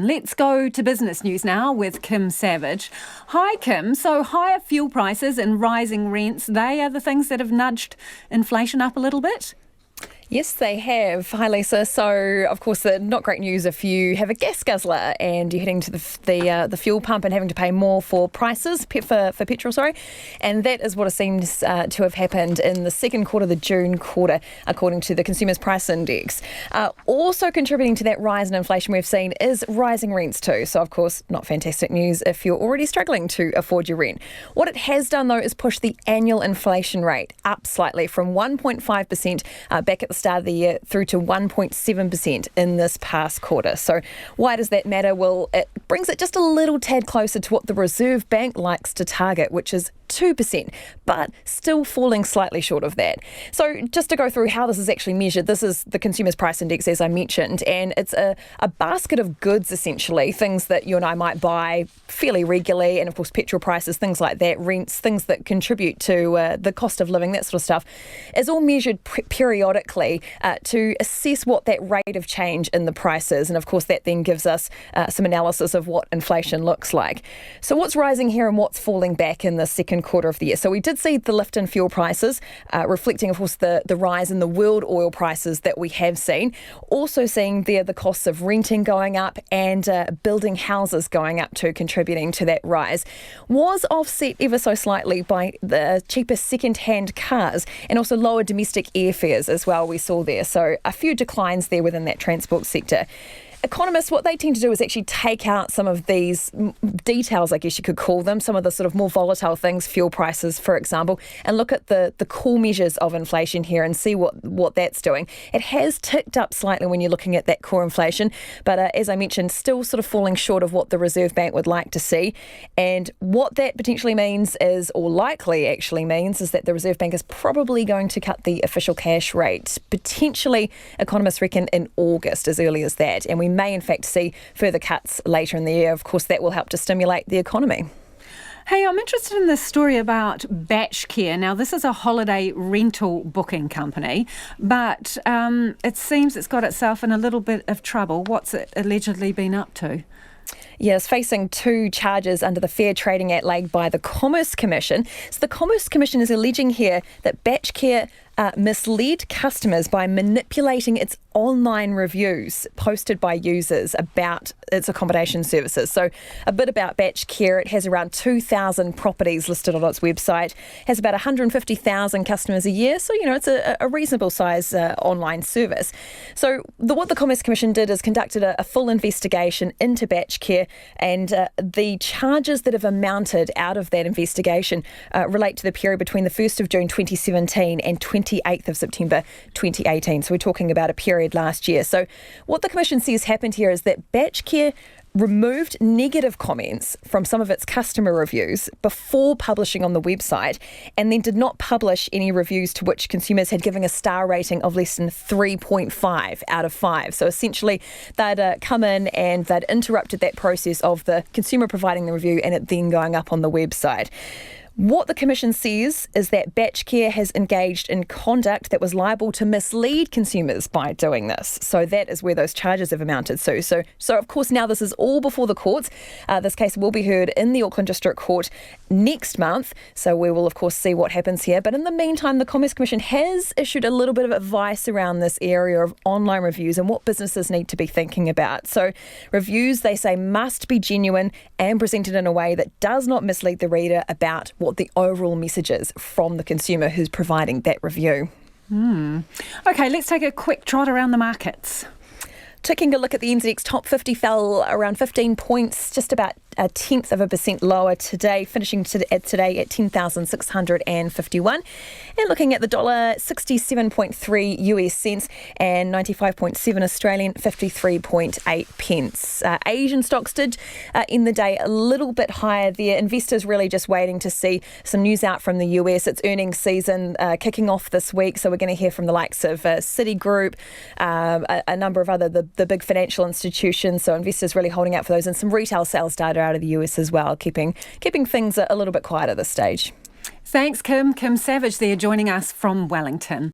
Let's go to business news now with Kim Savage. Hi, Kim. So higher fuel prices and rising rents, they are the things that have nudged inflation up a little bit? Yes, they have. Hi, Lisa. So, of course, not great news if you have a gas guzzler and you're heading to the fuel pump and having to pay more for prices, for petrol, and that is what it seems to have happened in the second quarter, the June quarter, according to the Consumers Price Index. Also contributing to that rise in inflation we've seen is rising rents too. So, of course, not fantastic news if you're already struggling to afford your rent. What it has done, though, is push the annual inflation rate up slightly from 1.5% back at the start of the year through to 1.7% in this past quarter. So why does that matter? Well, it brings it just a little tad closer to what the Reserve Bank likes to target, which is 2%, but still falling slightly short of that. So just to go through how this is actually measured, this is the Consumers Price Index, as I mentioned, and it's a basket of goods, essentially, things that you and I might buy fairly regularly, and of course petrol prices, things like that, rents, things that contribute to the cost of living, that sort of stuff, is all measured periodically to assess what that rate of change in the price is. And of course that then gives us some analysis of what inflation looks like. So what's rising here and what's falling back in the second quarter of the year? So we did see the lift in fuel prices, reflecting of course the rise in the world oil prices that we have seen. Also seeing there the costs of renting going up and building houses going up too, contributing to that rise. Was offset ever so slightly by the cheaper second-hand cars and also lower domestic airfares as well we saw there. So a few declines there within that transport sector. Economists, what they tend to do is actually take out some of these details, I guess you could call them, some of the sort of more volatile things, fuel prices, for example, and look at the core measures of inflation here and see what that's doing. It has ticked up slightly when you're looking at that core inflation, but as I mentioned, still sort of falling short of what the Reserve Bank would like to see. And what that potentially means is, or likely actually means, is that the Reserve Bank is probably going to cut the official cash rate, potentially, economists reckon, in August, as early as that. And we may in fact see further cuts later in the year. Of course, that will help to stimulate the economy. Hey, I'm interested in this story about Batch Care. Now, this is a holiday rental booking company, but it seems it's got itself in a little bit of trouble. What's it allegedly been up to? Yes, facing 2 charges under the Fair Trading Act laid by the Commerce Commission. So the Commerce Commission is alleging here that Batch Care misled customers by manipulating its online reviews posted by users about its accommodation services. So a bit about Batch Care. It has around 2,000 properties listed on its website, has about 150,000 customers a year. So, you know, it's a reasonable size online service. So what the Commerce Commission did is conducted a full investigation into Batch Care, and the charges that have amounted out of that investigation relate to the period between the 1st of June 2017 and 28th of September 2018. So we're talking about a period last year. So what the Commission says happened here is that Batch Care removed negative comments from some of its customer reviews before publishing on the website, and then did not publish any reviews to which consumers had given a star rating of less than 3.5 out of 5. So essentially they'd come in and they'd interrupted that process of the consumer providing the review and it then going up on the website. What the Commission says is that Batch Care has engaged in conduct that was liable to mislead consumers by doing this. So that is where those charges have amounted to. So of course, now this is all before the courts. This case will be heard in the Auckland District Court next month. So we will, of course, see what happens here. But in the meantime, the Commerce Commission has issued a little bit of advice around this area of online reviews and what businesses need to be thinking about. So reviews, they say, must be genuine and presented in a way that does not mislead the reader about what the overall message is from the consumer who's providing that review. Okay, let's take a quick trot around the markets. Taking a look at the NZX top 50 fell around 15 points, just about 0.1% lower today, finishing today at 10,651. And looking at the dollar, 67.3 US cents and 95.7 Australian, 53.8 pence. Asian stocks did end the day a little bit higher there. Investors really just waiting to see some news out from the US. It's earnings season kicking off this week, so we're going to hear from the likes of Citigroup, a number of other the big financial institutions. So investors really holding out for those, and some retail sales data out of the US as well, keeping things a little bit quiet at this stage. Thanks, Kim. Kim Savage there joining us from Wellington.